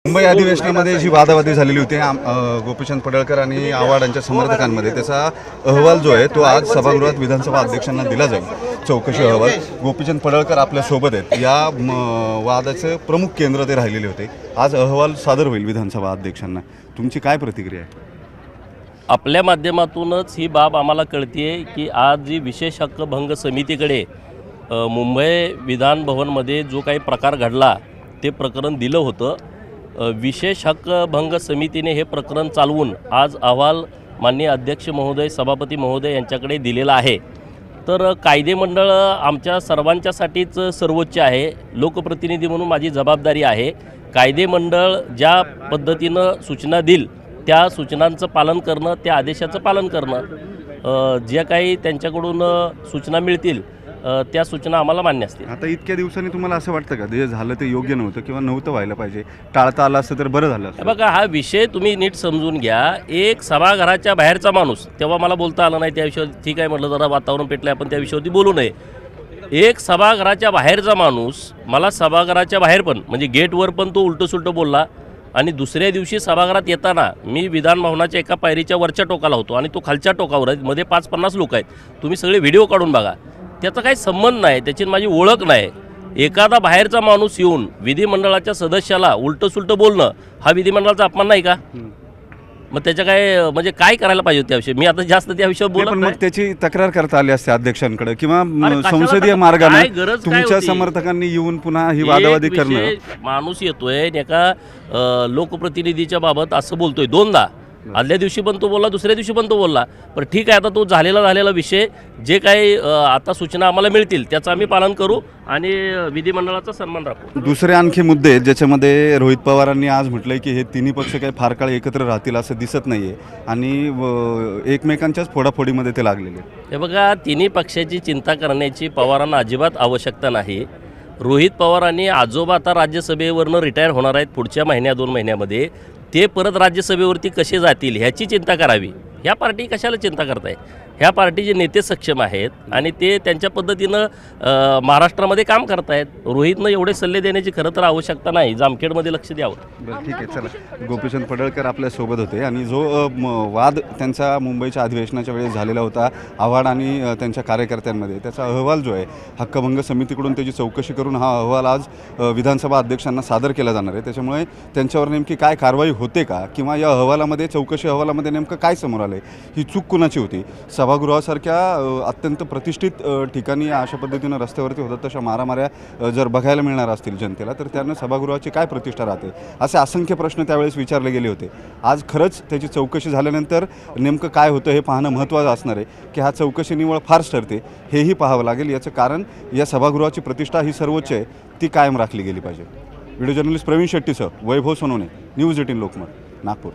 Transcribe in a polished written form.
मुंबई अधिवेशनामध्ये जी वादावादी झालेली होती गोपीचंद पडळकर आणि आव्हाड यांच्या समर्थकांमध्ये, त्याचा अहवाल जो आहे तो आज सभागृहात विधानसभा अध्यक्षांना दिला जाईल. चौकशी अहवाल. गोपीचंद पडळकर आपल्या सोबत आहेत. या वादाचे प्रमुख केंद्र ते राहिलेले होते. आज अहवाल सादर होईल विधानसभा अध्यक्षांना. तुमची काय प्रतिक्रिया आहे? आपल्या माध्यमातूनच ही बाब आम्हाला कळते की आज जी विशेष हक्क भंग समितीकडे मुंबई विधान भवनमध्ये जो काही प्रकार घडला ते प्रकरण दिलं होतं. विशेष हक्क भंग समितीने हे प्रकरण चालवून आज अहवाल माननीय अध्यक्ष महोदय, सभापती महोदय यांच्याकडे दिलेला आहे. तर कायदेमंडळ आमच्या सर्वांच्यासाठीच सर्वोच्च आहे. लोकप्रतिनिधी म्हणून माझी जबाबदारी आहे. कायदेमंडळ ज्या पद्धतीनं सूचना देईल त्या सूचनांचं पालन करणं, त्या आदेशाचं पालन करणं, ज्या काही त्यांच्याकडून सूचना मिळतील त्या सूचना आम्हाला मान्य असतील. आता इतक्या दिवसांनी तुम्हाला असं वाटतं का जे झालं ते योग्य नव्हतं किंवा नव्हतं व्हायला पाहिजे, टाळता आलं असतं तर बरं झालं असतं? बघा, हा विषय तुम्ही नीट समजून घ्या. एक सभागृहाच्या बाहेरचा माणूस, तेव्हा मला बोलता आलं नाही त्या विषयावर, ठीक आहे म्हटलं जरा वातावरण पेटलं, आपण त्या विषयावरती बोलू नये. एक सभागृहाच्या बाहेरचा माणूस मला सभागृहाच्या बाहेर पण म्हणजे गेटवर पण तो उलटं सुलटं बोलला. आणि दुसऱ्या दिवशी सभागृहात येताना मी विधान भवनाच्या एका पायरीच्या वरच्या टोकाला होतो आणि तो खालच्या टोकावर आहे. मध्ये 5-50 लोक आहेत. तुम्ही सगळे व्हिडिओ काढून बघा. त्याचा काही संबंध नाही, त्याची माझी ओळख नाही. एखादा बाहेरचा माणूस येऊन विधिमंडळाच्या सदस्याला उलटं सुलटं बोलणं हा विधिमंडळाचा अपमान नाही का? मग त्याच्या काय म्हणजे काय करायला पाहिजे त्याविषयी? मी आता जास्त त्या विषयावर बोलत नाही. मग त्याची तक्रार करता आली असते अध्यक्षांकडे किंवा संसदीय मार्गाने तुमच्या समर्थकांनी येऊन पुन्हा ही वादावादी करणं. माणूस येतोय एका लोकप्रतिनिधीच्या बाबत असं बोलतोय दोनदा. आदल्या दिवशी पण तो बोलला, दुसऱ्या दिवशी पण तो बोलला. पण ठीक आहे, आता तो झालेला विषय, जे काही आता सूचना आम्हाला मिळतील त्याचं आम्ही पालन करू आणि विधिमंडळाचा सन्मान राखू. दुसरे आणखी मुद्दे आहेत ज्याच्यामध्ये रोहित पवारांनी आज म्हटलंय की हे तिन्ही पक्ष काही फार काळ एकत्र राहतील असं दिसत नाहीये आणि एकमेकांच्याच फोडाफोडीमध्ये ते लागलेले. हे बघा, तिन्ही पक्षाची चिंता करण्याची पवारांना अजिबात आवश्यकता नाही. रोहित पवारांनी आजोबा आता राज्यसभेवरनं रिटायर होणार आहेत पुढच्या महिन्या 2 महिन्यामध्ये. ते परत राज्यसभेवरती कसे जातील ह्याची चिंता करावी. ह्या पार्टी कशाला चिंता करताय? ह्या पार्टीचे नेते सक्षम आहेत आणि ते त्यांच्या पद्धतीनं महाराष्ट्रामध्ये काम करतायत. रोहितनं एवढे सल्ले देण्याची खरं तर आवश्यकता नाही. जामखेडमध्ये लक्ष द्यावं. बरं, ठीक आहे, चला. गोपीचंद पडळकर आपल्यासोबत होते आणि जो वाद त्यांचा मुंबईच्या अधिवेशनाच्या वेळेस झालेला होता आव्हाड आणि त्यांच्या कार्यकर्त्यांमध्ये, त्याचा अहवाल जो आहे हक्कभंग समितीकडून त्याची चौकशी करून हा अहवाल आज विधानसभा अध्यक्षांना सादर केला जाणार आहे. त्याच्यामुळे त्यांच्यावर नेमकी काय कारवाई होते का किंवा या अहवालामध्ये, चौकशी अहवालामध्ये नेमकं काय समोर आलं, ही चूक कुणाची होती? सभागृहासारख्या अत्यंत प्रतिष्ठित ठिकाणी अशा पद्धतीनं रस्त्यावरती होतात तशा मारामाऱ्या जर बघायला मिळणार असतील जनतेला तर त्यानं सभागृहाची काय प्रतिष्ठा राहते, असे असंख्य प्रश्न त्यावेळेस विचारले गेले होते. आज खरंच त्याची चौकशी झाल्यानंतर नेमकं काय होतं हे पाहणं महत्त्वाचं असणार आहे. की हा चौकशी निवळ फारच ठरते हेही पाहावं लागेल. याचं कारण या सभागृहाची प्रतिष्ठा ही सर्वोच्च आहे, ती कायम राखली गेली पाहिजे. व्हिडिओ जर्नलिस्ट प्रवीण शेट्टीसह वैभव सोनवणे, न्यूज 18 लोकमत, नागपूर.